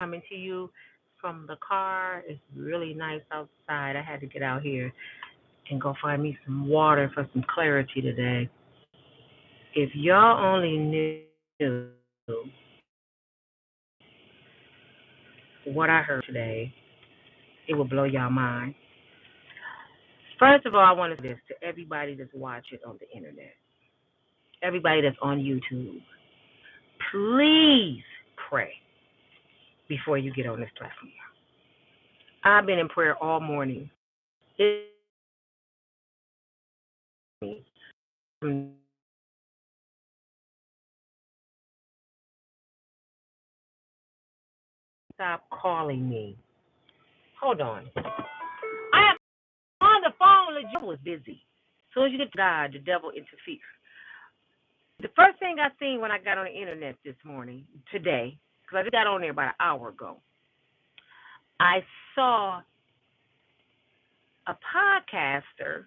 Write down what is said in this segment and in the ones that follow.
coming to you from the car. It's really nice outside. I had to get out here and go find me some water for some clarity today. If y'all only knew what I heard today, it would blow y'all mind. First of all, I want to say this to everybody that's watching on the internet, everybody that's on YouTube. Please pray before you get on this platform. I've been in prayer all morning. Stop calling me. Hold on. I am on the phone. The devil is busy. As soon as you get to God, the devil interferes. The first thing I seen when I got on the internet this morning, today, because I just got on there about an hour ago, I saw a podcaster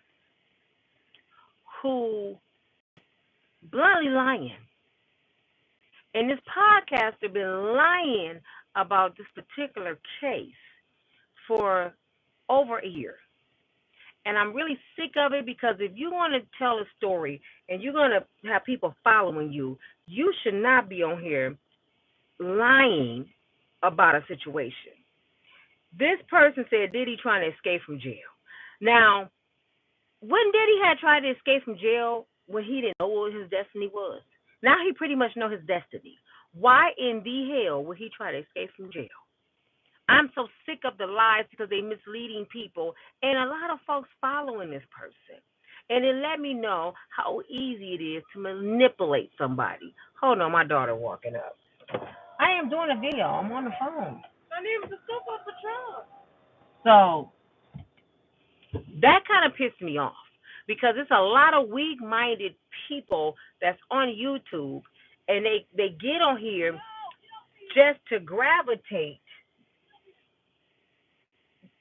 who bluntly lying. And this podcaster been lying about this particular case for over a year. And I'm really sick of it because if you want to tell a story and you're going to have people following you, you should not be on here lying about a situation. This person said Diddy trying to escape from jail. Now, when Diddy had tried to escape from jail when he didn't know what his destiny was, now he pretty much know his destiny. Why in the hell would he try to escape from jail? I'm so sick of the lies because they misleading people and a lot of folks following this person. And it let me know how easy it is to manipulate somebody. Hold on, my daughter walking up. I am doing a video. I'm on the phone. My name is the Super Patrol. So that kind of pissed me off because it's a lot of weak-minded people that's on YouTube, and they get on here just to gravitate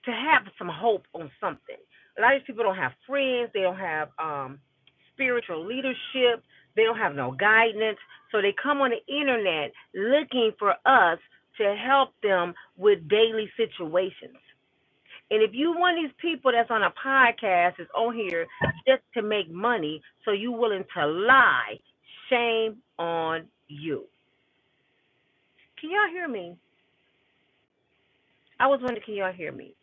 to have some hope on something. A lot of these people don't have friends. They don't have spiritual leadership. They don't have no guidance. So they come on the internet looking for us to help them with daily situations. And if you one of these people that's on a podcast is on here just to make money, so you willing to lie, shame on you. Can y'all hear me? I was wondering, can y'all hear me?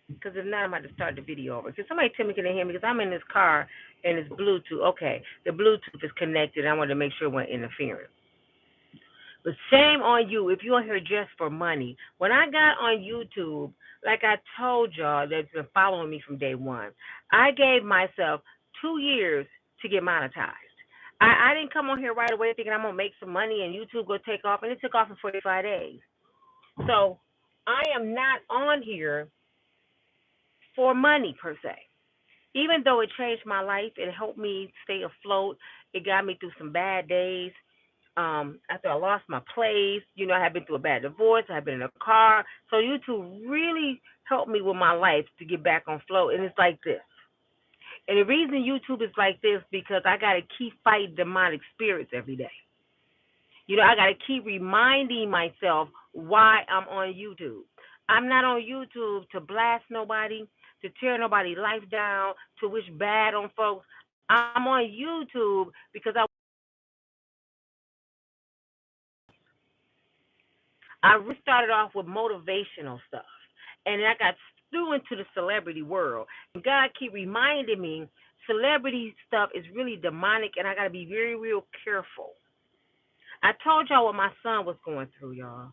Because if not, I'm about to start the video over. Can somebody tell me, can they hear me? Because I'm in this car and it's Bluetooth. Okay, the Bluetooth is connected. I wanted to make sure it wasn't interfering. But shame on you if you're here just for money. When I got on YouTube, like I told y'all that's been following me from day one, I gave myself 2 years to get monetized. I didn't come on here right away thinking I'm going to make some money and YouTube will take off, and it took off in 45 days. So I am not on here for money per se. Even though it changed my life, it helped me stay afloat. It got me through some bad days. After I lost my place, I had been through a bad divorce. I had been in a car. So YouTube really helped me with my life to get back on flow. And it's like this. And the reason YouTube is like this because I got to keep fighting demonic spirits every day. I got to keep reminding myself why I'm on YouTube. I'm not on YouTube to blast nobody, to tear nobody's life down, to wish bad on folks. I'm on YouTube because I really started off with motivational stuff, and I got through into the celebrity world. And God keep reminding me, celebrity stuff is really demonic, and I got to be very, real careful. I told y'all what my son was going through, y'all.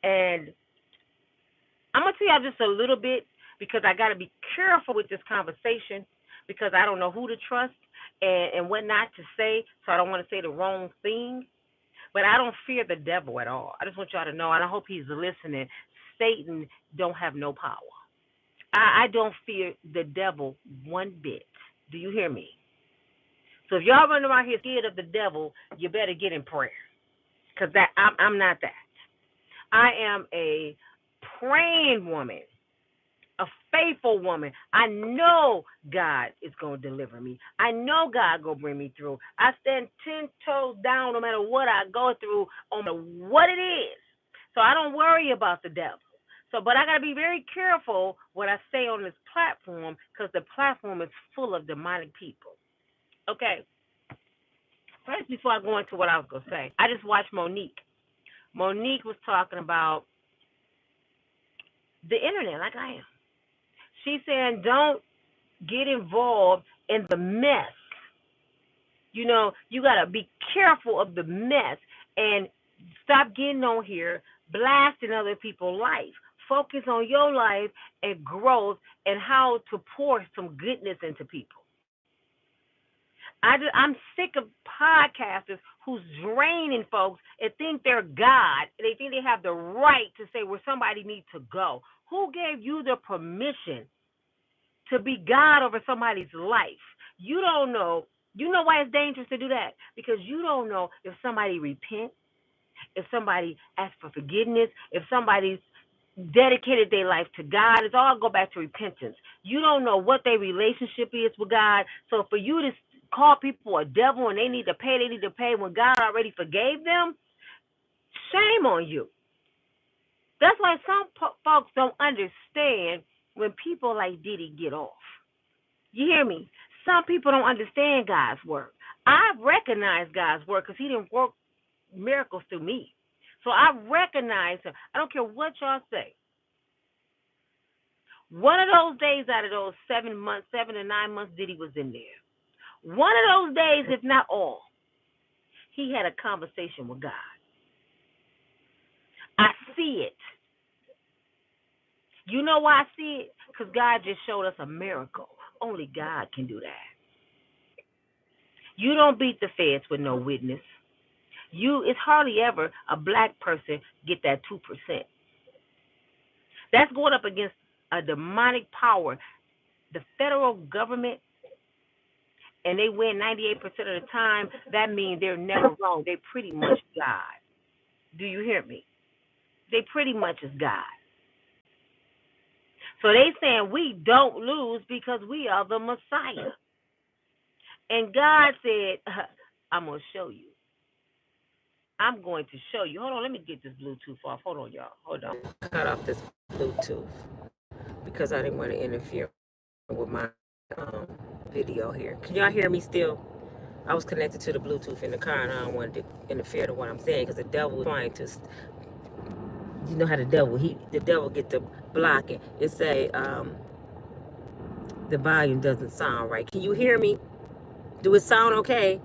And I'm going to tell y'all just a little bit because I got to be careful with this conversation because I don't know who to trust and what not to say, so I don't want to say the wrong thing. But I don't fear the devil at all. I just want y'all to know, and I hope he's listening, Satan don't have no power. I don't fear the devil one bit. Do you hear me? So if y'all running around here scared of the devil, you better get in prayer because I'm not that. I am a praying woman. a faithful woman. I know God is going to deliver me. I know God going to bring me through. I stand 10 toes down no matter what I go through, no matter what it is. So I don't worry about the devil. So, but I got to be very careful what I say on this platform because the platform is full of demonic people. Okay. First, before I go into what I was going to say, I just watched Monique. Monique was talking about the internet like I am. She's saying don't get involved in the mess. You know, you got to be careful of the mess and stop getting on here blasting other people's life. Focus on your life and growth and how to pour some goodness into people. I'm sick of podcasters who's draining folks and think they're God. They think they have the right to say where somebody needs to go. Who gave you the permission to be God over somebody's life? You don't know. You know why it's dangerous to do that? Because you don't know if somebody repent, if somebody asks for forgiveness, if somebody's dedicated their life to God. It's all go back to repentance. You don't know what their relationship is with God. So for you to call people a devil and they need to pay when God already forgave them, shame on you. That's why some folks don't understand when people like Diddy get off. You hear me? Some people don't understand God's work. I recognize God's work because he didn't work miracles through me. So I recognize him. I don't care what y'all say. One of those days out of those 7 to 9 months, Diddy was in there. One of those days, if not all, he had a conversation with God. I see it. You know why I see it? Because God just showed us a miracle. Only God can do that. You don't beat the feds with no witness. It's hardly ever a black person get that 2%. That's going up against a demonic power. The federal government, and they win 98% of the time, that means they're never wrong. They pretty much God. Do you hear me? They pretty much is God. So they saying we don't lose because we are the Messiah. And God said, I'm going to show you. I'm going to show you. Hold on, let me get this Bluetooth off. Hold on, y'all. Hold on. Cut off this Bluetooth because I didn't want to interfere with my video here. Can y'all hear me still? I was connected to the Bluetooth in the car and I don't want to interfere to what I'm saying because the devil is trying to, you know how the devil get to block it. It say the volume doesn't sound right. Can you hear me? Do it sound okay?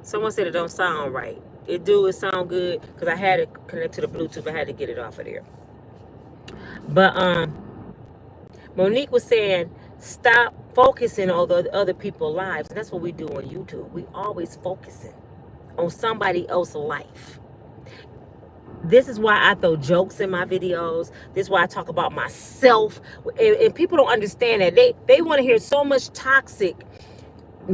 Someone said it don't sound right. It sound good because I had it connected to the Bluetooth. I had to get it off of there. But Monique was saying, stop focusing on the other people's lives. And that's what we do on YouTube. We always focusing on somebody else's life. This is why I throw jokes in my videos. This is why I talk about myself. And people don't understand that. They want to hear so much toxic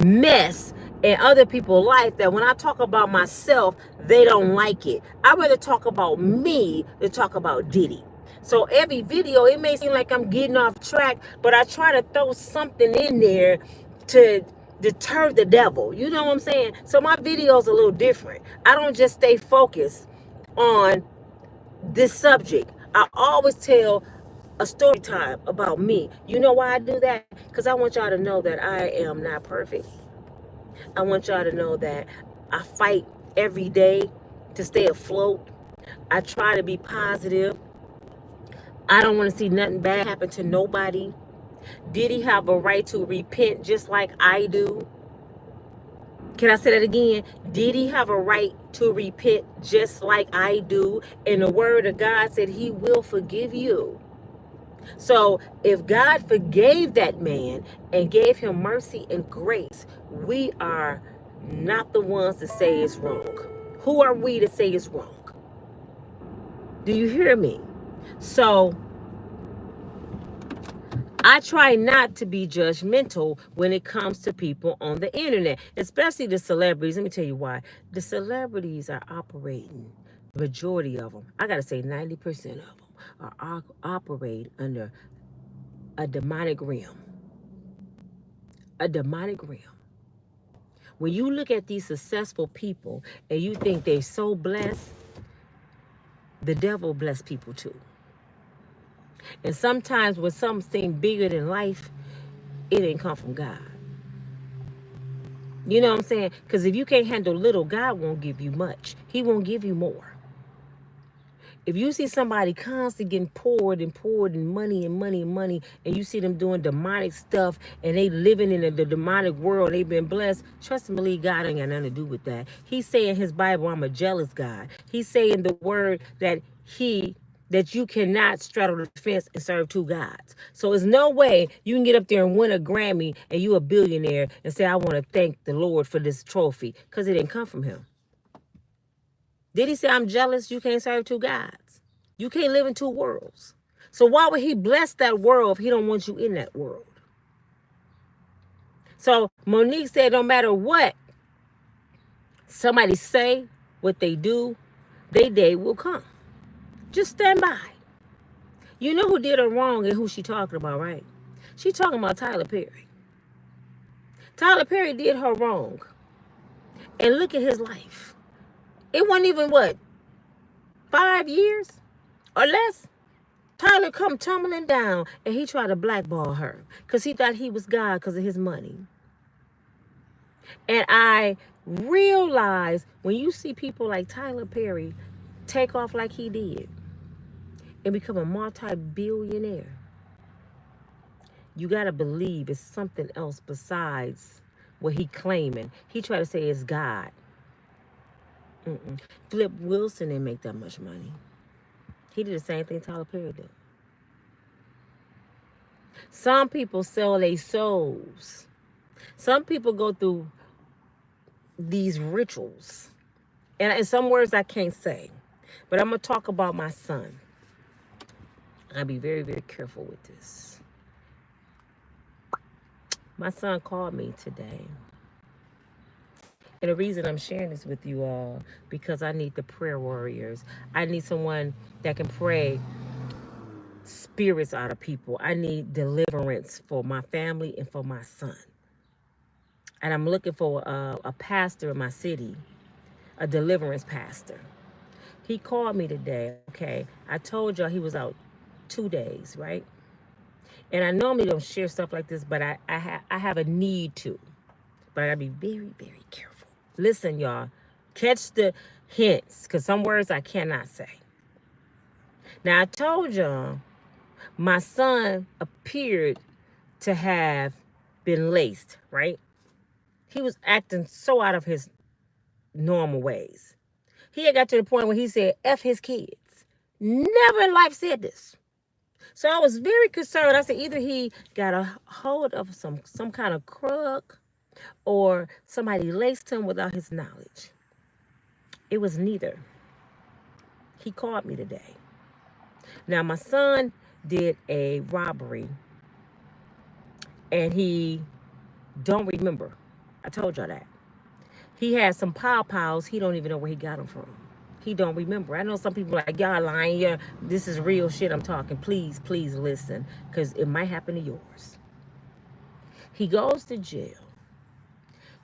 mess in other people's life that when I talk about myself, they don't like it. I'd rather talk about me than talk about Diddy. So every video, it may seem like I'm getting off track, but I try to throw something in there to deter the devil. You know what I'm saying? So my video is a little different. I don't just stay focused on this subject. I always tell a story time about me. You know why I do that? Because I want y'all to know that I am not perfect. I want y'all to know that I fight every day to stay afloat. I try to be positive. I don't want to see nothing bad happen to nobody. Did he have a right to repent just like I do? Can I say that again? Did he have a right to repent just like I do? And the word of God said he will forgive you. So if God forgave that man and gave him mercy and grace, we are not the ones to say it's wrong. Who are we to say it's wrong? Do you hear me? So I try not to be judgmental when it comes to people on the internet, especially the celebrities. Let me tell you why. The celebrities are operating, the majority of them, I got to say 90% of them, are operating under a demonic realm. A demonic realm. When you look at these successful people and you think they're so blessed, the devil bless people too. And sometimes when something seems bigger than life, it ain't come from God. You know what I'm saying? Because if you can't handle little, God won't give you much. He won't give you more. If you see somebody constantly getting poured and money and money and money, and you see them doing demonic stuff and they living in the demonic world, they've been blessed, trust and believe God ain't got nothing to do with that. He's saying in his Bible, I'm a jealous God. He's saying the word that you cannot straddle the fence and serve two gods. So there's no way you can get up there and win a Grammy and you a billionaire and say, I want to thank the Lord for this trophy, because it didn't come from him. Did he say, I'm jealous? You can't serve two gods. You can't live in two worlds. So why would he bless that world if he don't want you in that world? So Monique said, no matter what somebody say, what they do, their day will come. Just stand by. You know who did her wrong and who she talking about, right? She talking about Tyler Perry. Tyler Perry did her wrong. And look at his life. It wasn't even, 5 years or less? Tyler come tumbling down and he tried to blackball her because he thought he was God because of his money. And I realized when you see people like Tyler Perry take off like he did and become a multi-billionaire, you got to believe it's something else besides what he claiming. He tried to say it's God. Flip Wilson didn't make that much money. He did the same thing Tyler Perry did. Some people sell their souls. Some people go through these rituals. And in some words I can't say. But I'm going to talk about my son. I'll be very, very careful with this. My son called me today. And the reason I'm sharing this with you all, because I need the prayer warriors. I need someone that can pray spirits out of people. I need deliverance for my family and for my son. And I'm looking for a pastor in my city, a deliverance pastor. He called me today, okay? I told y'all he was out 2 days, right? And I normally don't share stuff like this, but I have a need to. But I gotta be very, very careful. Listen, y'all, catch the hints, because some words I cannot say. Now, I told y'all my son appeared to have been laced, right? He was acting so out of his normal ways. He had got to the point where he said, F his kids. Never in life said this. So I was very concerned. I said, either he got a hold of some kind of crook or somebody laced him without his knowledge. It was neither. He called me today. Now, my son did a robbery and he don't remember. I told y'all that. He had some pow-pows. He don't even know where he got them from. He don't remember. I know some people are like, y'all lying. Yeah, this is real shit I'm talking. Please, please listen, because it might happen to yours. He goes to jail.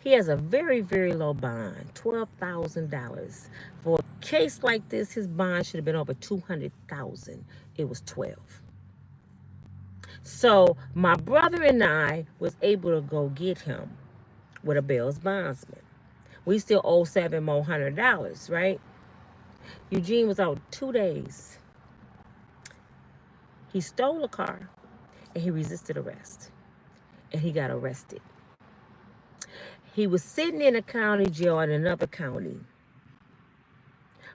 He has a very, very low bond, $12,000. For a case like this, his bond should have been over $200,000. It was 12. So my brother and I was able to go get him with a bail's bondsman. We still owe $7 more $100, right? Eugene was out 2 days. He stole a car and he resisted arrest. And he got arrested. He was sitting in a county jail in another county.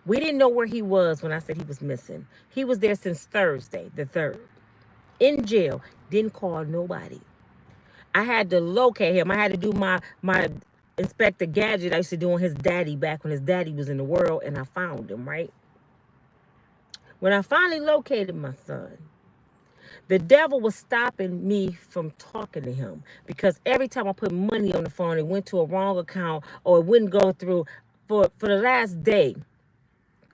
We didn't know where he was when I said he was missing. He was there since Thursday, the 3rd. In jail. Didn't call nobody. I had to locate him. I had to do my Inspector Gadget I used to do on his daddy back when his daddy was in the world, and I found him, right? When I finally located my son, the devil was stopping me from talking to him because every time I put money on the phone, it went to a wrong account or it wouldn't go through. For the last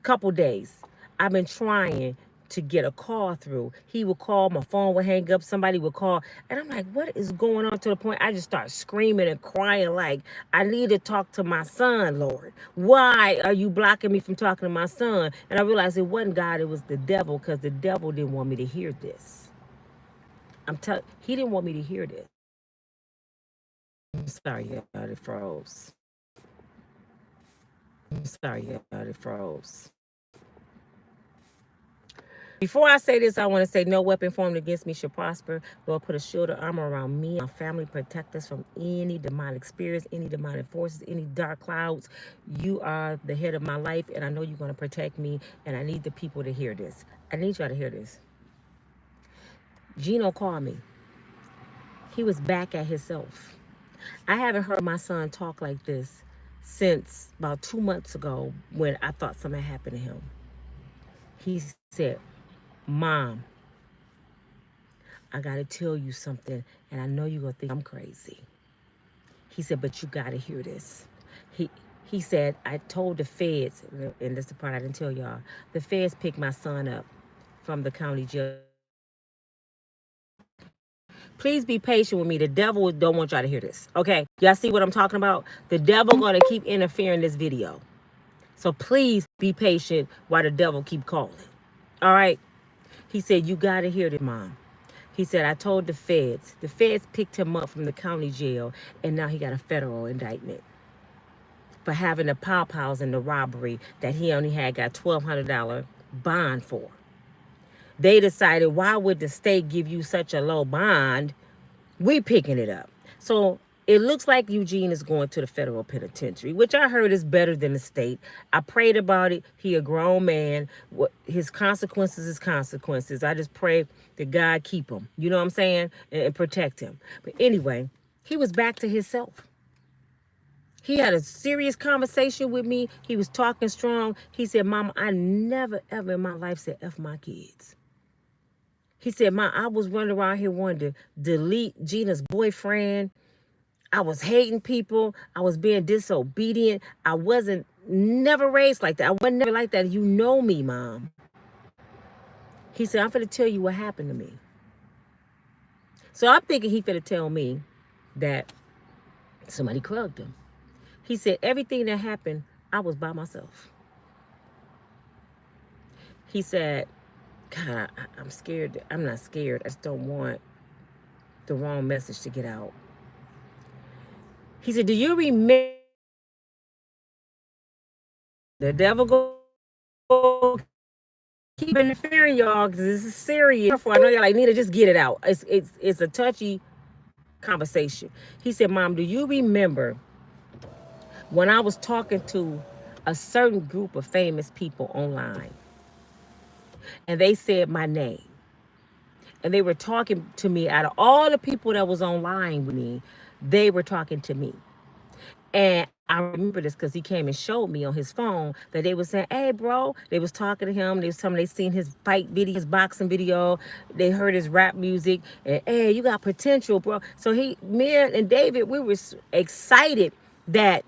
couple days, I've been trying to get a call through. He would call, my phone would hang up, somebody would call, and I'm like, what is going on? To the point I just start screaming and crying like, I need to talk to my son, Lord. Why are you blocking me from talking to my son? And I realized it wasn't God, it was the devil, because the devil didn't want me to hear this. He didn't want me to hear this. I'm sorry, y'all, it froze. I'm sorry, y'all, it froze. Before I say this, I want to say no weapon formed against me shall prosper. Lord, put a shield of armor around me and my family. Protect us from any demonic spirits, any demonic forces, any dark clouds. You are the head of my life, and I know you're going to protect me, and I need the people to hear this. I need y'all to hear this. Gino called me. He was back at himself. I haven't heard my son talk like this since about 2 months ago when I thought something happened to him. He said, Mom, I got to tell you something, and I know you're going to think I'm crazy. He said, but you got to hear this. He said, I told the feds, and this is the part I didn't tell y'all, the feds picked my son up from the county jail. Please be patient with me. The devil don't want y'all to hear this, okay? Y'all see what I'm talking about? The devil going to keep interfering in this video. So please be patient while the devil keep calling. All right? He said, you got to hear this, Mom. He said, I told the feds. The feds picked him up from the county jail, and now he got a federal indictment for having the pow-pows and the robbery that he only got $1,200 bond for. They decided, why would the state give you such a low bond? We picking it up. So it looks like Eugene is going to the federal penitentiary, which I heard is better than the state. I prayed about it. He a grown man. His consequences is consequences. I just pray that God keep him. You know what I'm saying? And protect him. But anyway, he was back to himself. He had a serious conversation with me. He was talking strong. He said, Mama, I never, ever in my life said F my kids. He said, I was running around here wanting to delete Gina's boyfriend. I was hating people. I was being disobedient. I wasn't never raised like that. I wasn't never like that. You know me, Mom. He said, I'm going to tell you what happened to me. So I'm thinking he finna tell me that somebody crugged him. He said, everything that happened, I was by myself. He said, God, I'm scared. I'm not scared. I just don't want the wrong message to get out. He said, do you remember the devil go keep interfering, y'all, because this is serious. I know y'all like, Nina, just get it out. It's a touchy conversation. He said, Mom, do you remember when I was talking to a certain group of famous people online? And they said my name. And they were talking to me. Out of all the people that was online with me, they were talking to me. And I remember this because he came and showed me on his phone that they were saying, hey, bro. They was talking to him. They was telling me they seen his fight video, his boxing video. They heard his rap music. And, hey, you got potential, bro. So me and David, we were excited that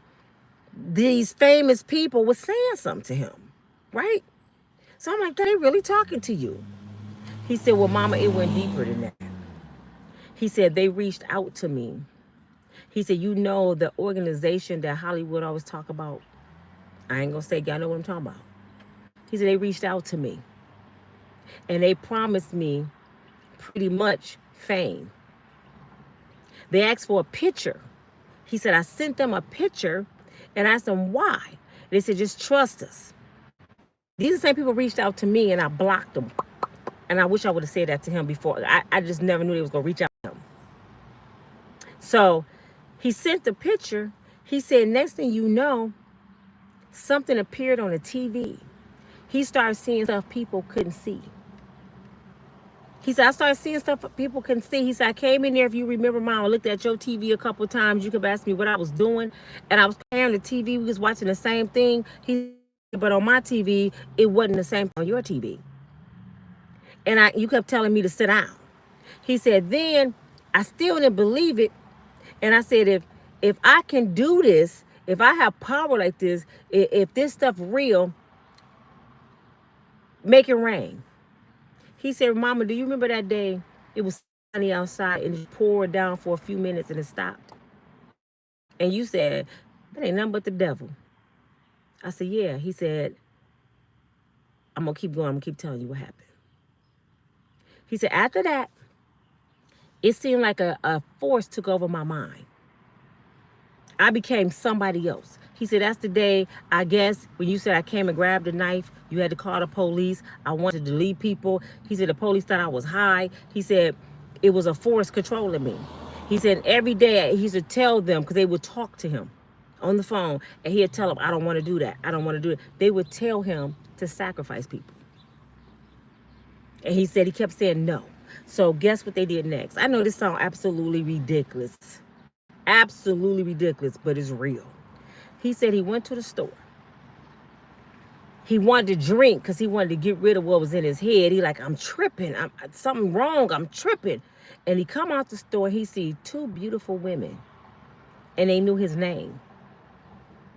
these famous people were saying something to him, right? So I'm like, they really talking to you. He said, well, Mama, it went deeper than that. He said, they reached out to me. He said, you know the organization that Hollywood always talk about? I ain't going to say, y'all know what I'm talking about. He said, they reached out to me. And they promised me pretty much fame. They asked for a picture. He said, I sent them a picture and asked them why. They said, just trust us. These are the same people reached out to me and I blocked them. And I wish I would have said that to him before. I just never knew they was going to reach out to him. So he sent the picture. He said, next thing you know, something appeared on the TV. He started seeing stuff people couldn't see. He said, I started seeing stuff people couldn't see. He said, I came in there, if you remember, Mom, I looked at your TV a couple of times. You could ask me what I was doing. And I was carrying the TV. We was watching the same thing. But on my TV, it wasn't the same on your TV. And you kept telling me to sit down. He said, then I still didn't believe it. And I said, if I can do this, if I have power like this, if this stuff real, make it rain. He said, Mama, do you remember that day it was sunny outside and it poured down for a few minutes and it stopped? And you said, that ain't nothing but the devil. I said, yeah. He said, I'm going to keep going. I'm going to keep telling you what happened. He said, after that, it seemed like a force took over my mind. I became somebody else. He said, that's the day, I guess, when you said I came and grabbed a knife, you had to call the police. I wanted to delete people. He said, the police thought I was high. He said, it was a force controlling me. He said, every day he used to tell them, because they would talk to him on the phone, and he'd tell them, I don't want to do that. I don't want to do it. They would tell him to sacrifice people. And he said, he kept saying no. So guess what they did next? I know this sounds absolutely ridiculous. Absolutely ridiculous, but it's real. He said he went to the store. He wanted to drink because he wanted to get rid of what was in his head. He like, I'm tripping. I'm something wrong. I'm tripping. And he come out the store. He see two beautiful women. And they knew his name.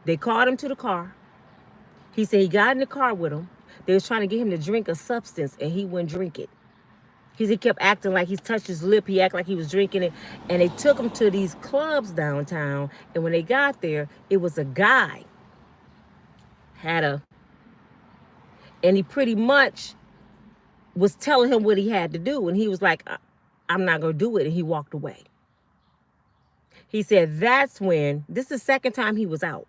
They called him to the car. He said he got in the car with him. They was trying to get him to drink a substance, and he wouldn't drink it. He kept acting like he's touched his lip. He acted like he was drinking it. And they took him to these clubs downtown. And when they got there, it was a guy. And he pretty much was telling him what he had to do. And he was like, I'm not going to do it. And he walked away. He said that's when, this is the second time he was out.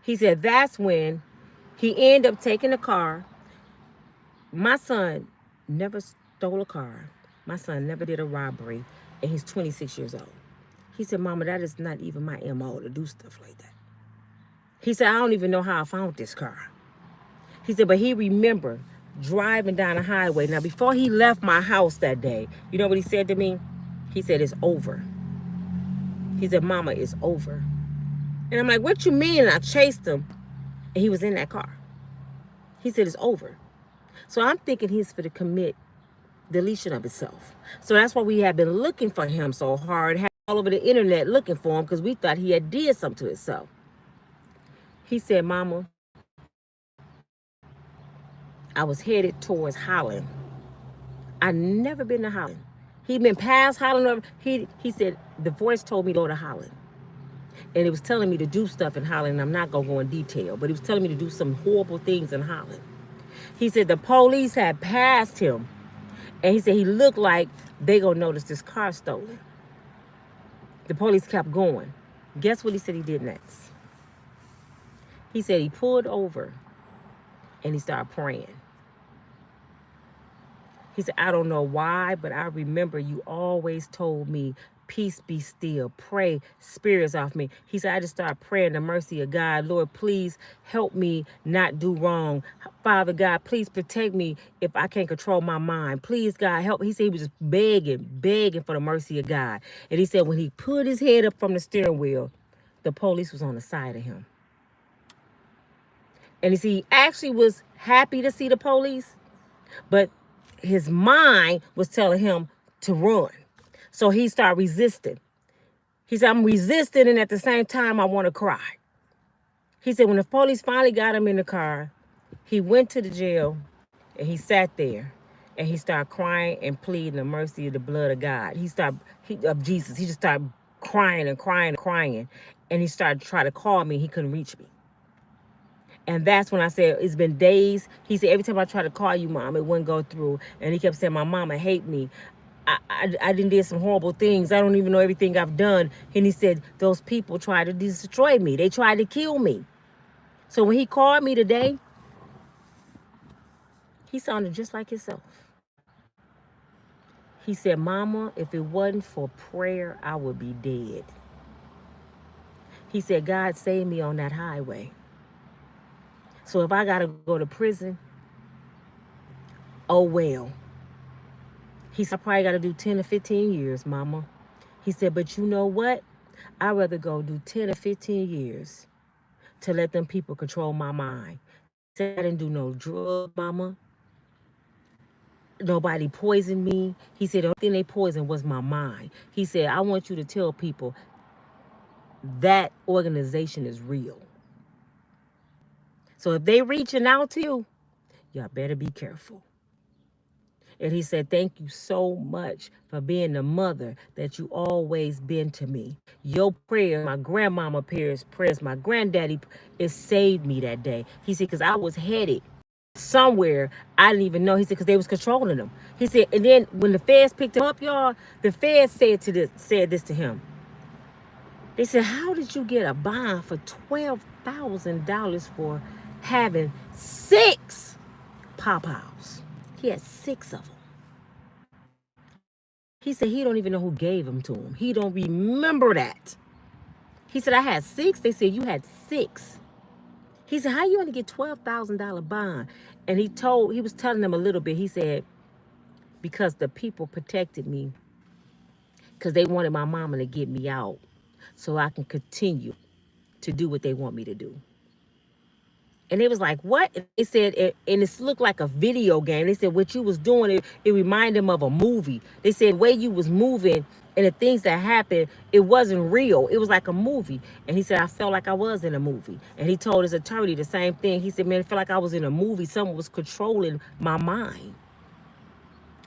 He said that's when he ended up taking the car. My son never stole a car. My son never did a robbery, and he's 26 years old. He said, Mama, that is not even my MO to do stuff like that. He said, I don't even know how I found this car. He said, but he remembered driving down the highway. Now, before he left my house that day, you know what he said to me? He said, it's over. He said, Mama, it's over. And I'm like, what you mean? And I chased him, and he was in that car. He said, it's over. So I'm thinking he's for to commit deletion of himself. So that's why we have been looking for him so hard, all over the internet looking for him, because we thought he had did something to himself. He said, Mama, I was headed towards Holland. I never been to Holland. He'd been past Holland. He said, the voice told me to go to Holland. And it was telling me to do stuff in Holland. I'm not going to go in detail, but it was telling me to do some horrible things in Holland. He said the police had passed him. And he said he looked like they gonna notice this car stolen. The police kept going. Guess what he said he did next? He said he pulled over and he started praying. He said, I don't know why, but I remember you always told me, peace be still, pray spirits off me. He said, I just started praying the mercy of God. Lord, please help me not do wrong. Father God, please protect me if I can't control my mind. Please, God, help. He said he was just begging for the mercy of God. And he said when he put his head up from the steering wheel, the police was on the side of him. And he actually was happy to see the police, but his mind was telling him to run. So he started resisting. He said, I'm resisting, and at the same time, I want to cry. He said when the police finally got him in the car, he went to the jail, and he sat there, and he started crying and pleading the mercy of the blood of God. Of Jesus. He just started crying and crying and crying, and he started trying to call me. He couldn't reach me. And that's when I said, it's been days. He said, every time I try to call you, Mom, it wouldn't go through. And he kept saying, my mama hate me. I done did some horrible things. I don't even know everything I've done. And he said, those people tried to destroy me. They tried to kill me. So when he called me today, he sounded just like himself. He said, Mama, if it wasn't for prayer, I would be dead. He said, God saved me on that highway. So if I got to go to prison, oh well. He said, I probably got to do 10 or 15 years, Mama. He said, but you know what? I'd rather go do 10 or 15 years to let them people control my mind. He said, I didn't do no drug, Mama. Nobody poisoned me. He said, the only thing they poisoned was my mind. He said, I want you to tell people that organization is real. So if they reaching out to you, y'all better be careful. And he said, thank you so much for being the mother that you always been to me. Your prayer, my grandmama prayers, my granddaddy, it saved me that day. He said, because I was headed somewhere I didn't even know. He said, because they was controlling him. He said, and then when the feds picked him up, y'all, the feds said this to him. They said, how did you get a bond for $12,000 for having 6 pop-outs? He had 6 of them. He said he don't even know who gave them to him. He don't remember that. He said, I had 6. They said, you had 6. He said, how you only get $12,000 bond? And he was telling them a little bit. He said, because the people protected me, because they wanted my mama to get me out so I can continue to do what they want me to do. And they was like, what? And they said, and it looked like a video game. They said, what you was doing, it reminded them of a movie. They said, the way you was moving and the things that happened, it wasn't real. It was like a movie. And he said, I felt like I was in a movie. And he told his attorney the same thing. He said, man, I felt like I was in a movie. Someone was controlling my mind.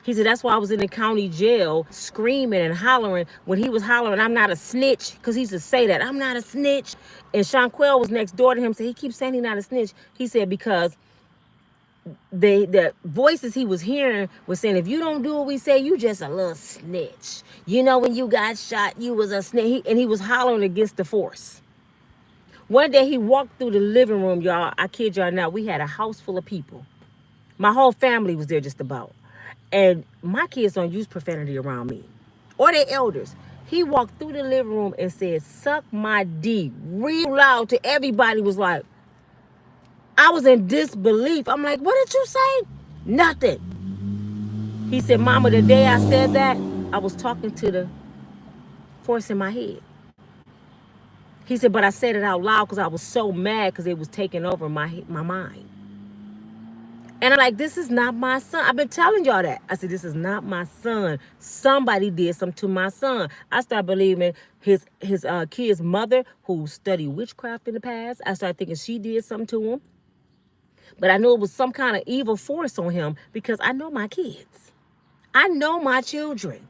He said, that's why I was in the county jail screaming and hollering. When he was hollering, I'm not a snitch, because he used to say that, I'm not a snitch. And Shanquell was next door to him, so he keeps saying he's not a snitch. He said, because the voices he was hearing was saying, if you don't do what we say, you just a little snitch. You know, when you got shot, you was a snitch. And he was hollering against the force. One day he walked through the living room, y'all. I kid y'all not, we had a house full of people. My whole family was there just about. And my kids don't use profanity around me or their elders. He walked through the living room and said, suck my D, real loud to everybody. Was like, I was in disbelief. I'm like, what did you say? Nothing. He said, Mama, the day I said that, I was talking to the force in my head. He said, but I said it out loud because I was so mad because it was taking over my mind. And I'm like, this is not my son. I've been telling y'all that. I said, this is not my son. Somebody did something to my son. I started believing his kid's mother, who studied witchcraft in the past. I started thinking she did something to him. But I knew it was some kind of evil force on him because I know my kids. I know my children.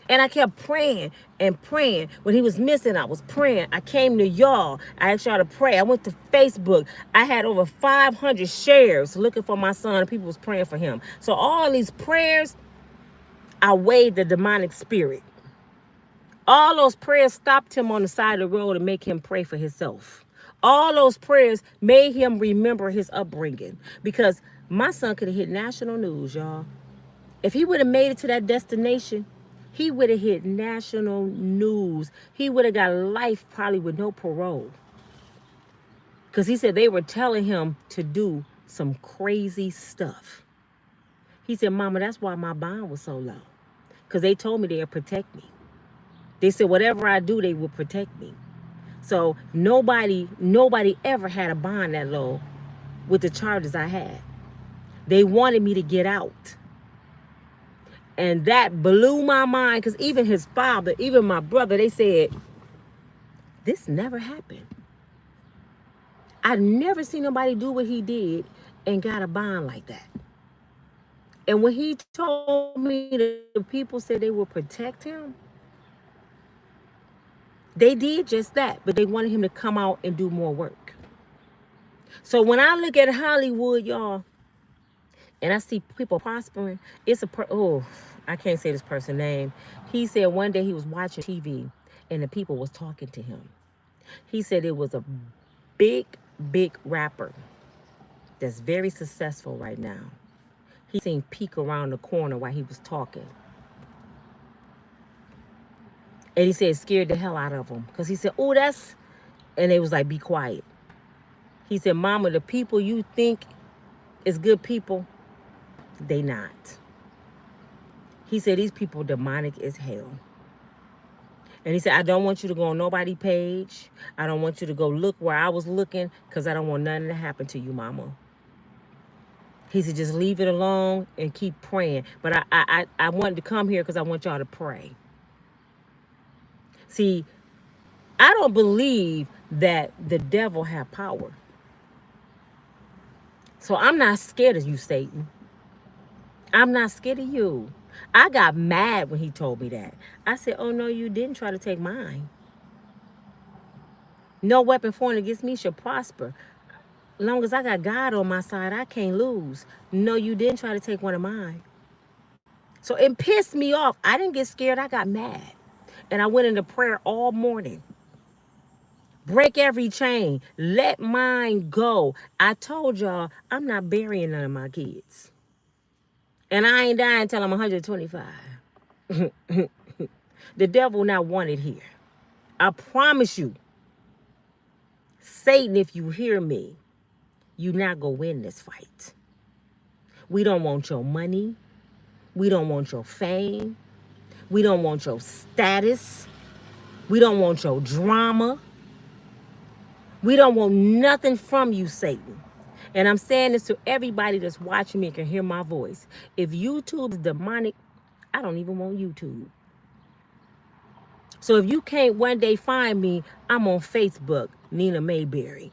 And I kept praying and praying. When he was missing, I was praying. I came to y'all. I asked y'all to pray. I went to Facebook. I had over 500 shares looking for my son, and people was praying for him. So all these prayers, I weighed the demonic spirit. All those prayers stopped him on the side of the road and make him pray for himself. All those prayers made him remember his upbringing. Because my son could have hit national news, y'all. If he would have made it to that destination, he would have hit national news. He would have got life probably with no parole. Because he said they were telling him to do some crazy stuff. He said, Mama, that's why my bond was so low. Because they told me they'd protect me. They said whatever I do, they will protect me. So nobody ever had a bond that low with the charges I had. They wanted me to get out. And that blew my mind, because even his father, even my brother, they said, this never happened. I've never seen nobody do what he did and got a bond like that. And when he told me the people said they would protect him, they did just that, but they wanted him to come out and do more work. So when I look at Hollywood, y'all, and I see people prospering, it's I can't say this person's name. He said one day he was watching TV and the people was talking to him. He said it was a big rapper that's very successful right now. He seen peek around the corner while he was talking. And he said it scared the hell out of him. Because he said, oh, that's... And they was like, be quiet. He said, Mama, the people you think is good people, they not. He said, these people demonic as hell. And he said, I don't want you to go on nobody's page. I don't want you to go look where I was looking, because I don't want nothing to happen to you, Mama. He said, just leave it alone and keep praying. But I wanted to come here because I want y'all to pray. See, I don't believe that the devil have power. So I'm not scared of you, Satan. I'm not scared of you. I got mad when he told me that. I said, oh, no, you didn't try to take mine. No weapon formed against me shall prosper. As long as I got God on my side, I can't lose. No, you didn't try to take one of mine. So it pissed me off. I didn't get scared. I got mad. And I went into prayer all morning. Break every chain. Let mine go. I told y'all I'm not burying none of my kids. And I ain't dying until I'm 125. The devil not wanted here. I promise you, Satan, if you hear me, you not gonna win this fight. We don't want your money. We don't want your fame. We don't want your status. We don't want your drama. We don't want nothing from you, Satan. And I'm saying this to everybody that's watching me and can hear my voice. If YouTube is demonic, I don't even want YouTube. So if you can't one day find me, I'm on Facebook, Nina Mayberry.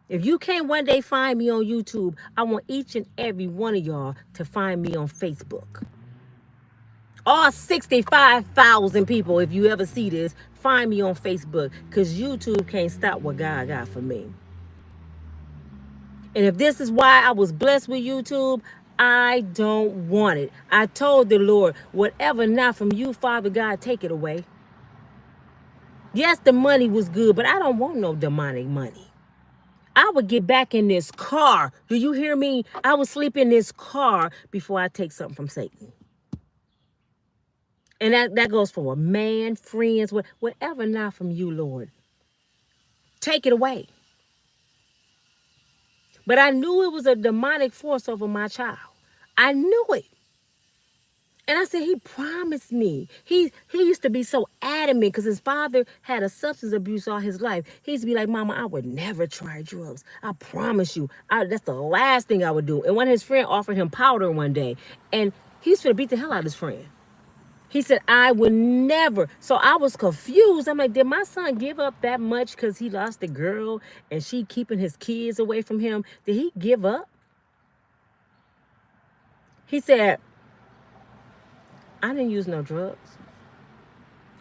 If you can't one day find me on YouTube, I want each and every one of y'all to find me on Facebook. All 65,000 people, if you ever see this, find me on Facebook, because YouTube can't stop what God got for me. And if this is why I was blessed with YouTube, I don't want it. I told the Lord, whatever not from you, Father God, take it away. Yes, the money was good, but I don't want no demonic money. I would get back in this car. Do you hear me? I would sleep in this car before I take something from Satan. And that goes for a man, friends, whatever not from you, Lord. Take it away. But I knew it was a demonic force over my child. I knew it. And I said, he promised me. He used to be so adamant because his father had a substance abuse all his life. He used to be like, Mama, I would never try drugs. I promise you. That's the last thing I would do. And one of his friends offered him powder one day. And he's going to beat the hell out of his friend. He said, I would never. So I was confused. I'm like, did my son give up that much because he lost a girl and she keeping his kids away from him? Did he give up? He said, I didn't use no drugs.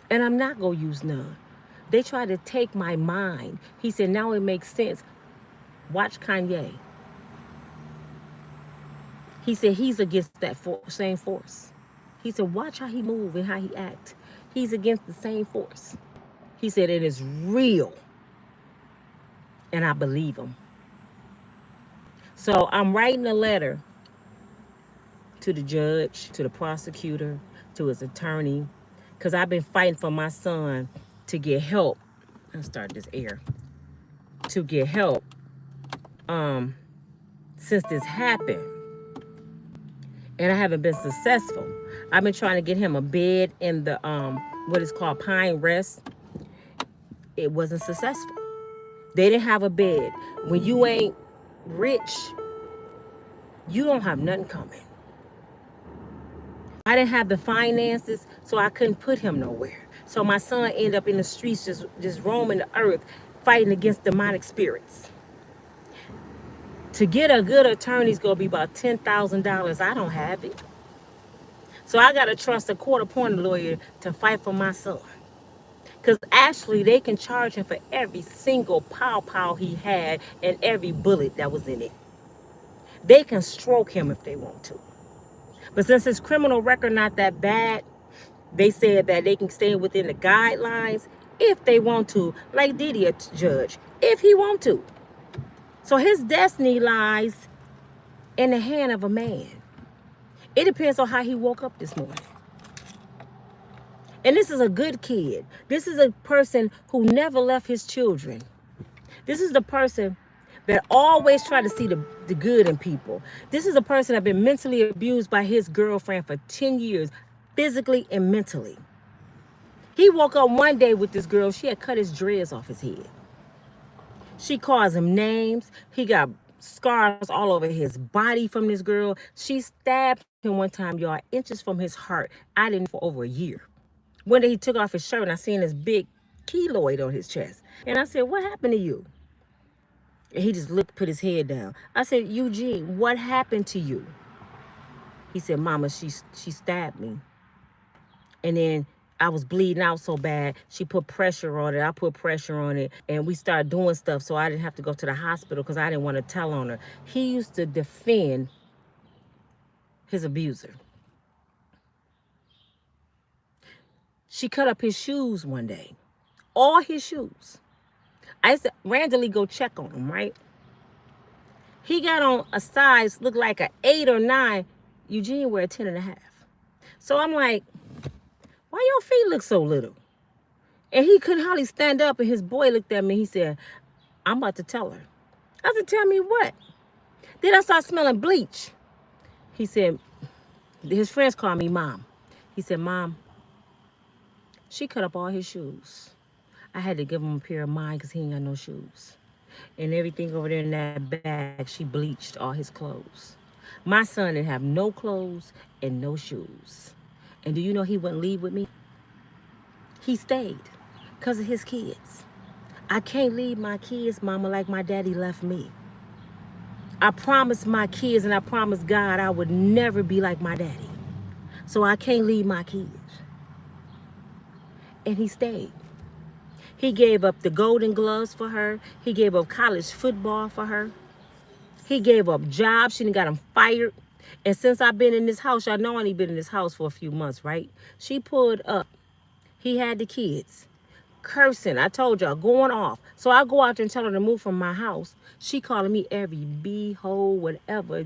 And I'm not going to use none. They tried to take my mind. He said, now it makes sense. Watch Kanye. He said, he's against that same force. He said, watch how he move and how he act. He's against the same force. He said, it is real. And I believe him. So I'm writing a letter to the judge, to the prosecutor, to his attorney, because I've been fighting for my son to get help. I'll start this air. To get help since this happened. And I haven't been successful. I've been trying to get him a bed in the what is called Pine Rest. It wasn't successful. They didn't have a bed. When you ain't rich, you don't have nothing coming. I didn't have the finances, so I couldn't put him nowhere. So my son ended up in the streets just roaming the earth, fighting against demonic spirits. To get a good attorney is going to be about $10,000. I don't have it. So I got to trust a court-appointed lawyer to fight for my son. Because actually, they can charge him for every single pow he had and every bullet that was in it. They can stroke him if they want to. But since his criminal record not that bad, they said that they can stay within the guidelines if they want to, like Diddy, a judge, if he want to. So his destiny lies in the hand of a man. It depends on how he woke up this morning. And this is a good kid. This is a person who never left his children. This is the person that always try to see the good in people. This is a person that been mentally abused by his girlfriend for 10 years, physically and mentally. He woke up one day with this girl. She had cut his dreads off his head. She calls him names. He got scars all over his body from this girl. She stabbed him one time, y'all, inches from his heart. I didn't for over a year. One day he took off his shirt and I seen this big keloid on his chest. And I said, what happened to you? And he just put his head down. I said, Eugene, what happened to you? He said, Mama, she stabbed me. And then I was bleeding out so bad. She put pressure on it. I put pressure on it. And we started doing stuff so I didn't have to go to the hospital because I didn't want to tell on her. He used to defend his abuser. She cut up his shoes one day. All his shoes. I used to randomly go check on him, right? He got on a size, looked like an 8 or 9. Eugene wear a 10 and a half. So I'm like, why your feet look so little? And he couldn't hardly stand up, and his boy looked at me. He said, I'm about to tell her. I said, tell me what? Then I started smelling bleach. He said, his friends called me Mom. He said, Mom, she cut up all his shoes. I had to give him a pair of mine because he ain't got no shoes. And everything over there in that bag, she bleached all his clothes. My son didn't have no clothes and no shoes. And do you know he wouldn't leave with me? He stayed because of his kids. I can't leave my kids, Mama, like my daddy left me. I promised my kids and I promised God I would never be like my daddy. So I can't leave my kids. And he stayed. He gave up the Golden Gloves for her. He gave up college football for her. He gave up jobs. She done got him fired. And since I've been in this house, y'all know I only been in this house for a few months, right? She pulled up. He had the kids. Cursing, I told y'all, going off. So I go out there and tell her to move from my house. She calling me every b-hole, whatever,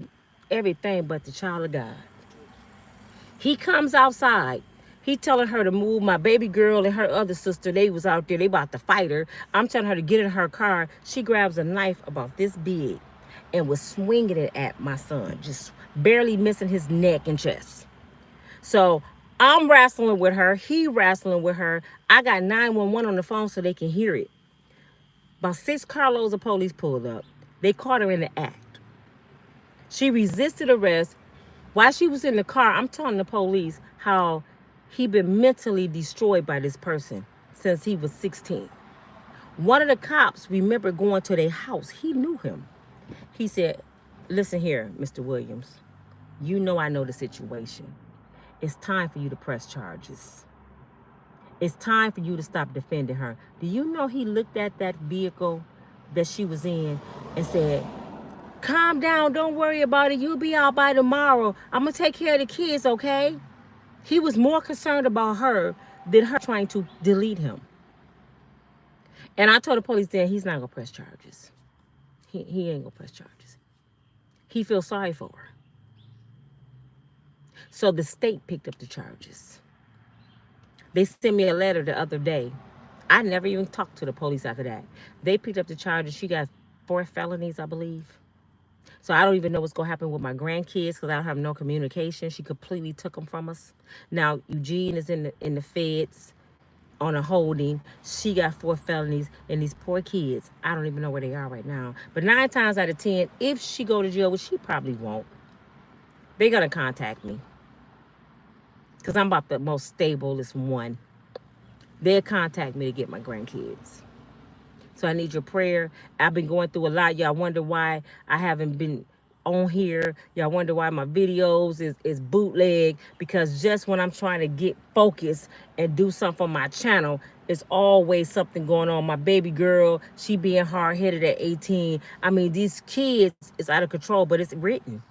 everything but the child of God. He comes outside. He telling her to move. My baby girl and her other sister, they was out there. They about to fight her. I'm telling her to get in her car. She grabs a knife about this big and was swinging it at my son, just barely missing his neck and chest. So I'm wrestling with her. He wrestling with her. I got 911 on the phone so they can hear it. About 6 carloads of police pulled up. They caught her in the act. She resisted arrest. While she was in the car, I'm telling the police how he been mentally destroyed by this person since he was 16. One of the cops remembered going to their house. He knew him. He said, listen here, Mr. Williams. You know I know the situation. It's time for you to press charges. It's time for you to stop defending her. Do you know he looked at that vehicle that she was in and said, calm down, don't worry about it. You'll be out by tomorrow. I'm going to take care of the kids, okay? He was more concerned about her than her trying to delete him. And I told the police then he's not going to press charges. He ain't going to press charges. He feels sorry for her. So the state picked up the charges. They sent me a letter the other day. I never even talked to the police after that. They picked up the charges. She got 4 felonies, I believe. So I don't even know what's going to happen with my grandkids because I don't have no communication. She completely took them from us. Now, Eugene is in the feds on a holding. She got 4 felonies. And these poor kids, I don't even know where they are right now. But 9 times out of 10, if she go to jail, which she probably won't, they're going to contact me. Because I'm about the most stablest one. They'll contact me to get my grandkids. So I need your prayer. I've been going through a lot. Y'all wonder why I haven't been on here. Y'all wonder why my videos is bootleg. Because just when I'm trying to get focused and do something on my channel, there's always something going on. My baby girl, she being hard-headed at 18. I mean, these kids is out of control, but it's written.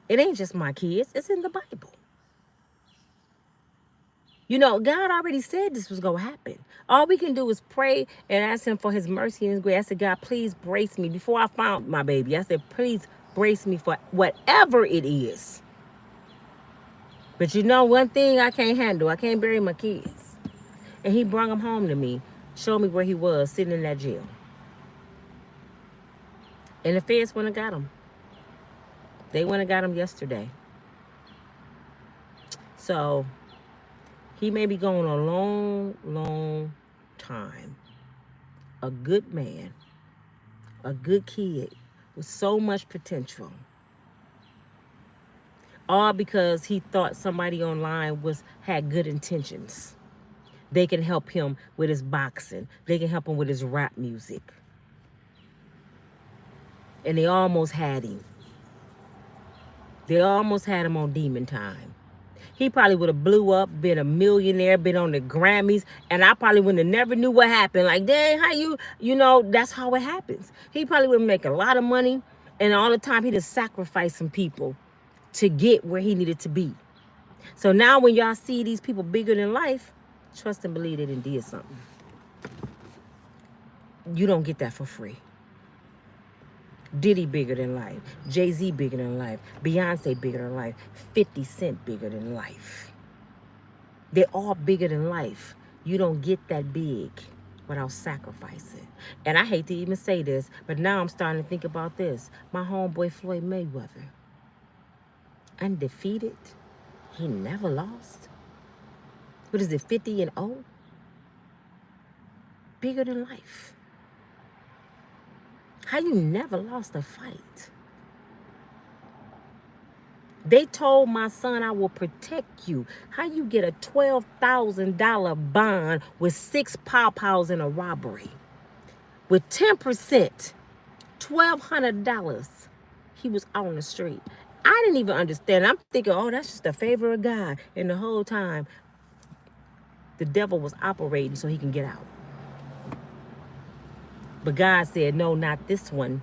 It ain't just my kids. It's in the Bible. You know, God already said this was going to happen. All we can do is pray and ask him for his mercy and his grace. I said, God, please brace me. Before I found my baby, I said, please brace me for whatever it is. But you know, one thing I can't handle, I can't bury my kids. And he brought them home to me, showed me where he was, sitting in that jail. And the feds went and got him. They went and got him yesterday. So he may be going a long, long time. A good man, a good kid with so much potential. All because he thought somebody online had good intentions. They can help him with his boxing. They can help him with his rap music. And they almost had him. They almost had him on demon time. He probably would have blew up, been a millionaire, been on the Grammys, and I probably wouldn't have never knew what happened. Like, dang, how you know, that's how it happens. He probably would make a lot of money, and all the time he just sacrificed some people to get where he needed to be. So now when y'all see these people bigger than life, trust and believe they done did something. You don't get that for free. Diddy bigger than life. Jay-Z bigger than life. Beyonce bigger than life. 50 Cent bigger than life. They're all bigger than life. You don't get that big without sacrificing. And I hate to even say this, but now I'm starting to think about this. My homeboy Floyd Mayweather. Undefeated. He never lost. What is it, 50-0? Bigger than life. How you never lost a fight? They told my son, I will protect you. How you get a $12,000 bond with 6 pow-pows in a robbery? With 10%, $1,200, he was out on the street. I didn't even understand. I'm thinking, oh, that's just a favor of God. And the whole time, the devil was operating so he can get out. But God said, no, not this one.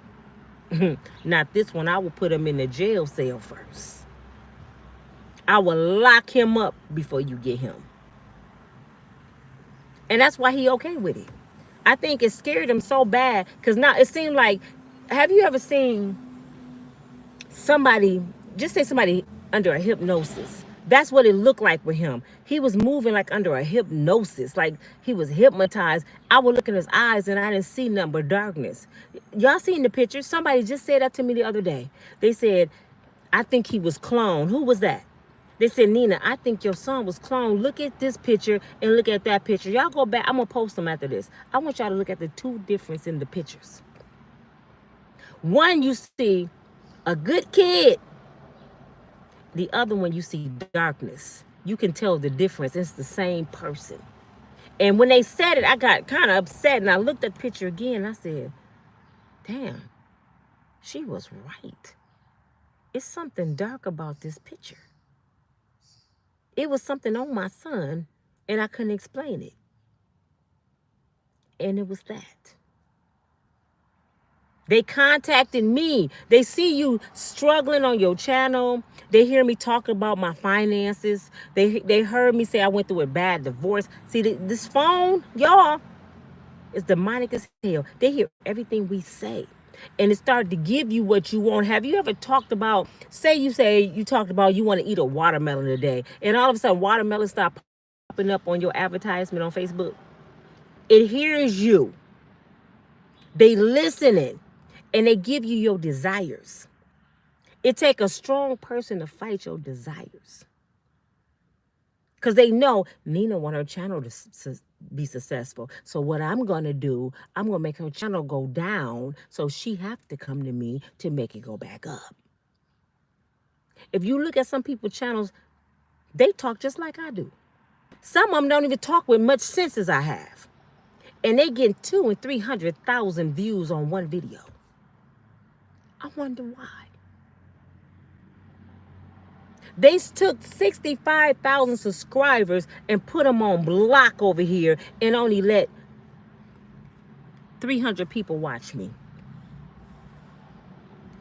Not this one. I will put him in the jail cell first. I will lock him up before you get him. And that's why he okay with it. I think it scared him so bad because now it seemed like, have you ever seen somebody, just say somebody under a hypnosis? That's what it looked like with him. He was moving like under a hypnosis, like he was hypnotized. I would look in his eyes and I didn't see nothing but darkness. Y'all seen the picture? Somebody just said that to me the other day. They said, I think he was cloned. Who was that? They said, Nina, I think your son was cloned. Look at this picture and look at that picture. Y'all go back. I'm going to post them after this. I want y'all to look at the two differences in the pictures. One, you see a good kid. The other one, you see darkness. You can tell the difference. It's the same person. And when they said it, I got kind of upset. And I looked at the picture again. And I said, damn, she was right. It's something dark about this picture. It was something on my son, and I couldn't explain it. And it was that. They contacted me. They see you struggling on your channel. They hear me talk about my finances. They heard me say I went through a bad divorce. See, this phone, y'all, is demonic as hell. They hear everything we say. And it started to give you what you want. Have you ever talked about, say you talked about you want to eat a watermelon today, and all of a sudden watermelon start popping up on your advertisement on Facebook? It hears you. They listening. And they give you your desires. It take a strong person to fight your desires. Because they know Nina want her channel to be successful. So what I'm going to do, I'm going to make her channel go down so she have to come to me to make it go back up. If you look at some people's channels, they talk just like I do. Some of them don't even talk with much sense as I have. And they get 200,000 and 300,000 views on one video. I wonder why. They took 65,000 subscribers and put them on block over here and only let 300 people watch me.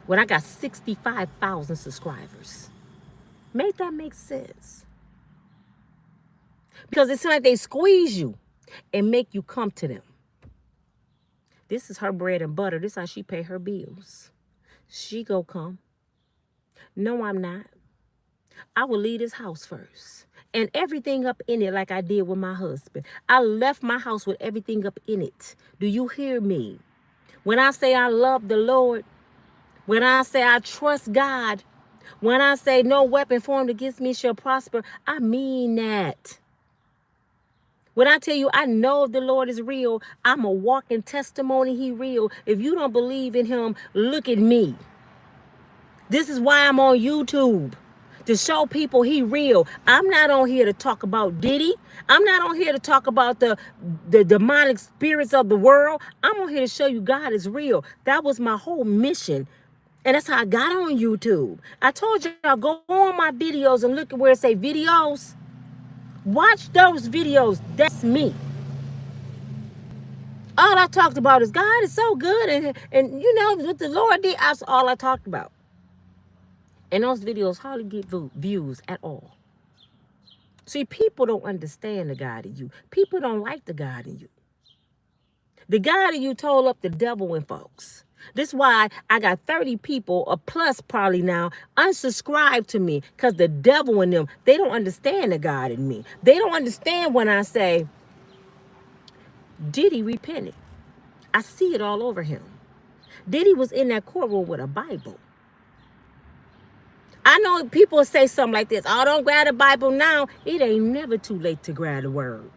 When I got 65,000 subscribers. Make that make sense. Because it's like they squeeze you and make you come to them. This is her bread and butter. This is how she pay her bills. She go come. No, I'm not. I will leave this house first. And everything up in it like I did with my husband. I left my house with everything up in it. Do you hear me? When I say I love the Lord, when I say I trust God, when I say no weapon formed against me shall prosper, I mean that. When I tell you I know the Lord is real, I'm a walking testimony he real. If you don't believe in him, look at me. This is why I'm on YouTube. To show people he real. I'm not on here to talk about Diddy. I'm not on here to talk about the demonic spirits of the world. I'm on here to show you God is real. That was my whole mission And that's how I got on YouTube. I told y'all, go on my videos and look at where it say videos. Watch those videos. That's me. All I talked about is God is so good. And you know, what the Lord did, that's all I talked about. And those videos hardly get views at all. See, people don't understand the God in you. People don't like the God in you. The God in you told up the devil in folks. This is why I got 30 people, or plus probably now, unsubscribe to me, because the devil in them, they don't understand the God in me. They don't understand when I say, Diddy repented. I see it all over him. Diddy was in that courtroom with a Bible. I know people say something like this, oh, don't grab the Bible now. It ain't never too late to grab the word.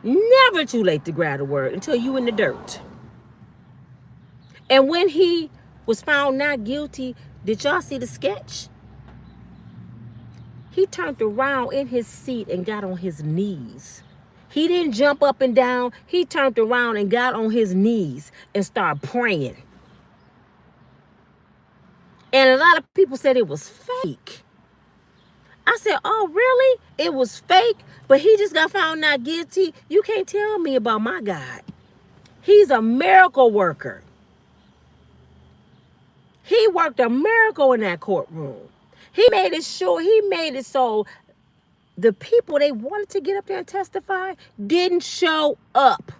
Never too late to grab the word until you in the dirt. And when he was found not guilty, did y'all see the sketch? He turned around in his seat and got on his knees. He didn't jump up and down. He turned around and got on his knees and started praying. And a lot of people said it was fake. I said, oh, really? It was fake, but he just got found not guilty? You can't tell me about my God. He's a miracle worker. He worked a miracle in that courtroom. He made it so the people they wanted to get up there and testify didn't show up.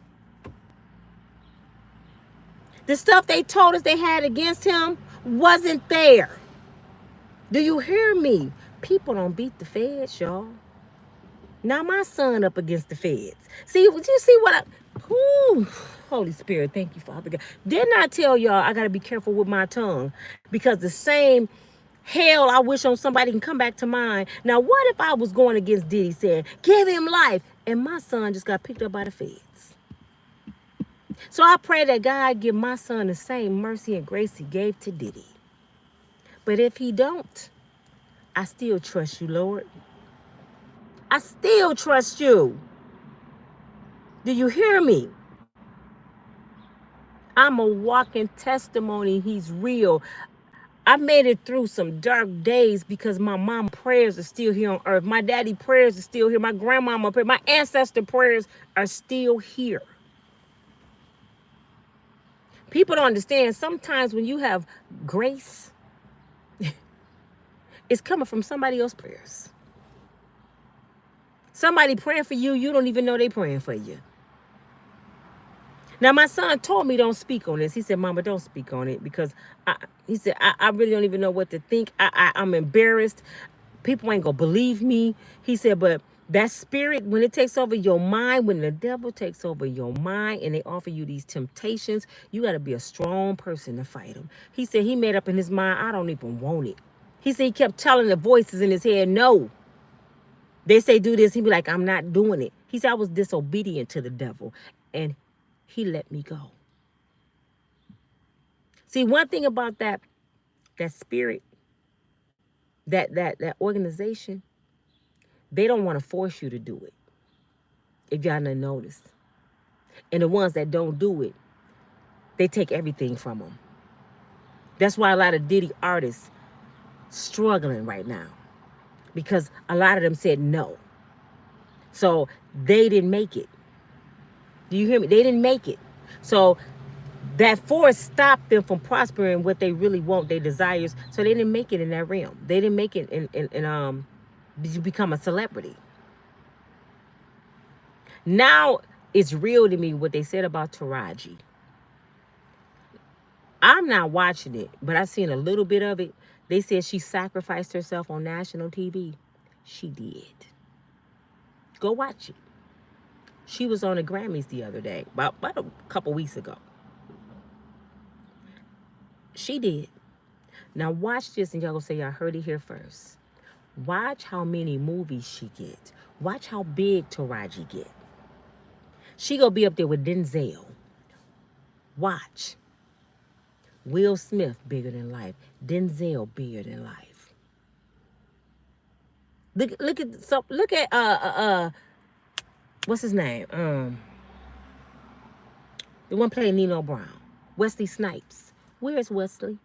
The stuff they told us they had against him wasn't there. Do you hear me? People don't beat the feds, y'all. Now my son up against the feds. See, you see what Holy Spirit, thank you, Father God. Didn't I tell y'all I got to be careful with my tongue? Because the same hell I wish on somebody can come back to mine. Now, what if I was going against Diddy saying, give him life, and my son just got picked up by the feds? So I pray that God give my son the same mercy and grace he gave to Diddy. But if he don't, I still trust you, Lord. I still trust you. Do you hear me? I'm a walking testimony. He's real. I made it through some dark days because my mom prayers are still here on earth. My daddy prayers are still here. My grandmama prayers, my ancestor prayers are still here. People don't understand. Sometimes when you have grace, it's coming from somebody else's prayers. Somebody praying for you, you don't even know they praying for you. Now, my son told me don't speak on this. He said, Mama, don't speak on it because I really don't even know what to think. I'm embarrassed. People ain't going to believe me. He said, but that spirit, when it takes over your mind, when the devil takes over your mind and they offer you these temptations, you got to be a strong person to fight them. He said he made up in his mind, I don't even want it. He said he kept telling the voices in his head, no. They say do this. He'd be like, I'm not doing it. He said I was disobedient to the devil. And he let me go. See, one thing about that spirit, that organization, they don't want to force you to do it. If y'all didn't notice. And the ones that don't do it, they take everything from them. That's why a lot of Diddy artists struggling right now. Because a lot of them said no. So they didn't make it. Do you hear me? They didn't make it. So that force stopped them from prospering what they really want, their desires. So they didn't make it in that realm. They didn't make it in become a celebrity. Now it's real to me what they said about Taraji. I'm not watching it, but I've seen a little bit of it. They said she sacrificed herself on national TV. She did. Go watch it. She was on the Grammys the other day, about a couple weeks ago. She did. Now watch this and y'all gonna say y'all heard it here first. Watch how many movies she gets. Watch how big Taraji get. She gonna be up there with Denzel. Watch. Will Smith bigger than life. Denzel bigger than life. Look at what's his name? The one playing Nino Brown. Wesley Snipes. Where's Wesley?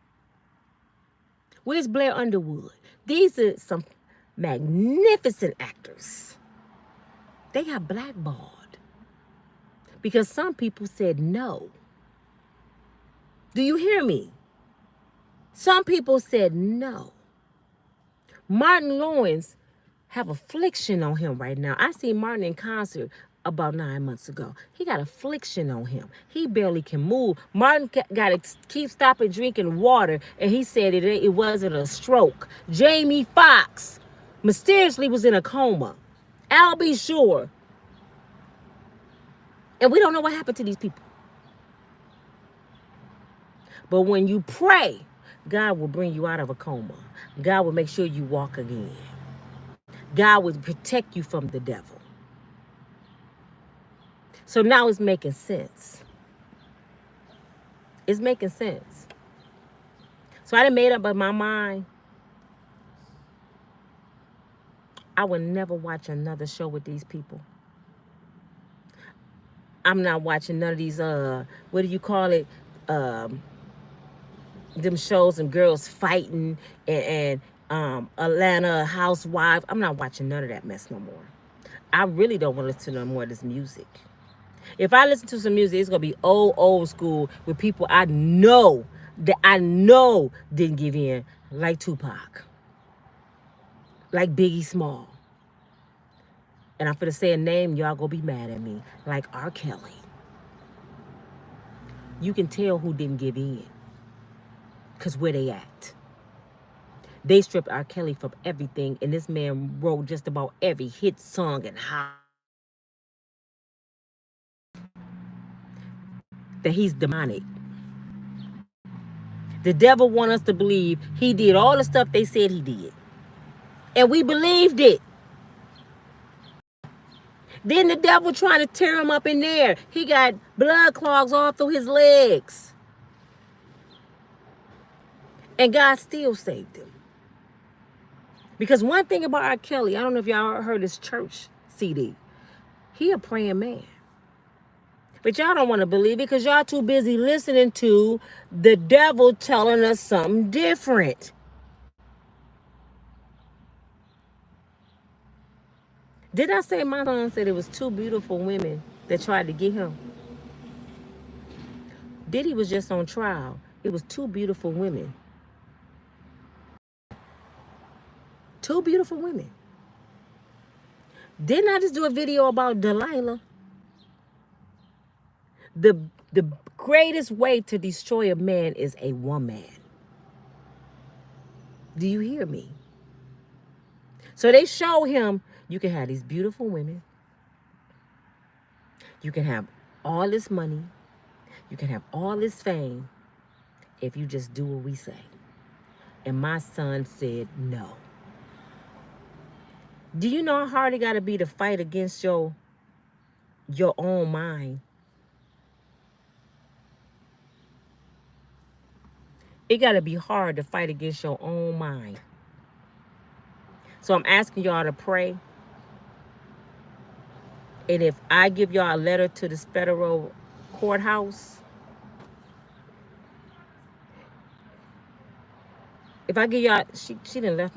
Where's Blair Underwood? These are some magnificent actors. They got blackballed because some people said no. Do you hear me? Some people said no. Martin Lawrence have affliction on him right now. I seen Martin in concert about 9 months ago. He got affliction on him. He barely can move. Martin got to keep stopping drinking water, and he said it wasn't a stroke. Jamie Foxx mysteriously was in a coma. Al B. Sure. And we don't know what happened to these people. But when you pray, God will bring you out of a coma. God will make sure you walk again. God will protect you from the devil. So now it's making sense. It's making sense. So I done made up in my mind, I would never watch another show with these people. I'm not watching none of these, what do you call it? Them shows and girls fighting and Atlanta Housewives. I'm not watching none of that mess no more. I really don't want to listen to no more of this music. If I listen to some music, it's gonna be old school with people I know didn't give in, like Tupac, like Biggie Small. And I'm finna say a name, y'all gonna be mad at me, like R. Kelly. You can tell who didn't give in, cause where they at. They stripped R. Kelly from everything, and this man wrote just about every hit song and how that he's demonic. The devil want us to believe he did all the stuff they said he did. And we believed it. Then the devil trying to tear him up in there. He got blood clogs all through his legs. And God still saved him. Because one thing about R. Kelly, I don't know if y'all heard his church CD. He a praying man. But y'all don't want to believe it because y'all too busy listening to the devil telling us something different. Did I say my son said it was two beautiful women that tried to get him? Diddy was just on trial. It was two beautiful women. Two beautiful women. Didn't I just do a video about Delilah? The greatest way to destroy a man is a woman. Do you hear me? So they show him you can have these beautiful women. You can have all this money. You can have all this fame if you just do what we say. And my son said no. Do you know how hard it got to be to fight against your own mind? It got to be hard to fight against your own mind. So I'm asking y'all to pray. And if I give y'all a letter to this federal courthouse, if I give y'all, she done left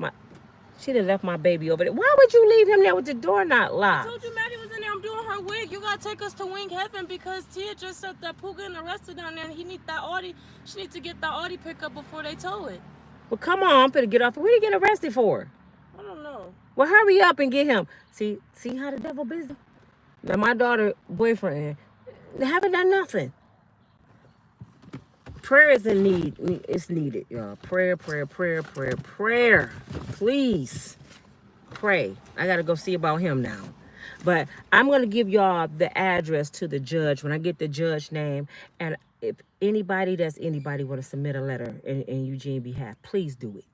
my baby over there. Why would you leave him there with the door not locked? I told you Maddie was in there. I'm doing her wig. You gotta take us to Wing Heaven because Tia just said that Pooh getting arrested down there and he need that Audi. She needs to get that Audi pickup before they tow it. Well, come on, I'm finna get off. What are you getting arrested for? I don't know. Well, hurry up and get him. See how the devil busy? Now my daughter boyfriend, they haven't done nothing. Prayer is in need. It's needed, y'all. Prayer. Please pray. I got to go see about him now. But I'm going to give y'all the address to the judge when I get the judge name. And if anybody want to submit a letter in Eugene's behalf, please do it.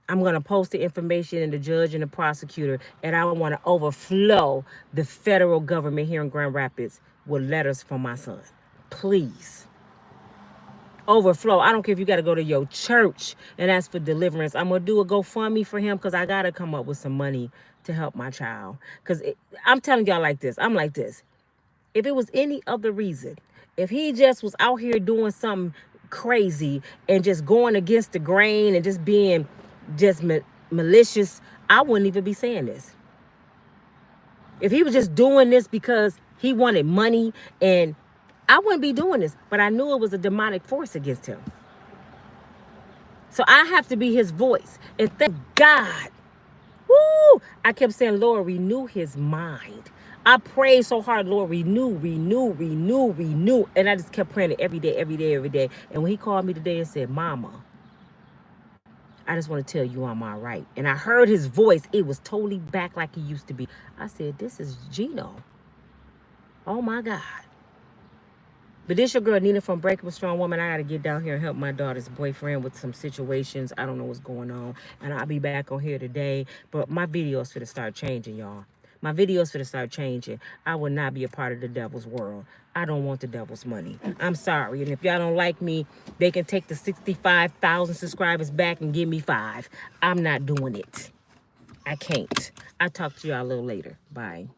I'm going to post the information in the judge and the prosecutor. And I want to overflow the federal government here in Grand Rapids with letters from my son. Please. Overflow. I don't care if you got to go to your church and ask for deliverance. I'm going to do a GoFundMe for him because I got to come up with some money to help my child. Because I'm telling y'all like this. I'm like this. If it was any other reason, if he just was out here doing something crazy and just going against the grain and just being just malicious, I wouldn't even be saying this. If he was just doing this because he wanted money, and I wouldn't be doing this, but I knew it was a demonic force against him. So I have to be his voice. And thank God, woo, I kept saying, Lord, renew his mind. I prayed so hard, Lord, renew. And I just kept praying it every day. And when he called me today and said, Mama, I just want to tell you I'm all right. And I heard his voice. It was totally back like he used to be. I said, this is Gino. Oh, my God. But this your girl, Nina from Unbreakable Strong Woman. I got to get down here and help my daughter's boyfriend with some situations. I don't know what's going on. And I'll be back on here today. But my videos finna start changing, y'all. My videos finna start changing. I will not be a part of the devil's world. I don't want the devil's money. I'm sorry. And if y'all don't like me, they can take the 65,000 subscribers back and give me 5. I'm not doing it. I can't. I'll talk to y'all a little later. Bye.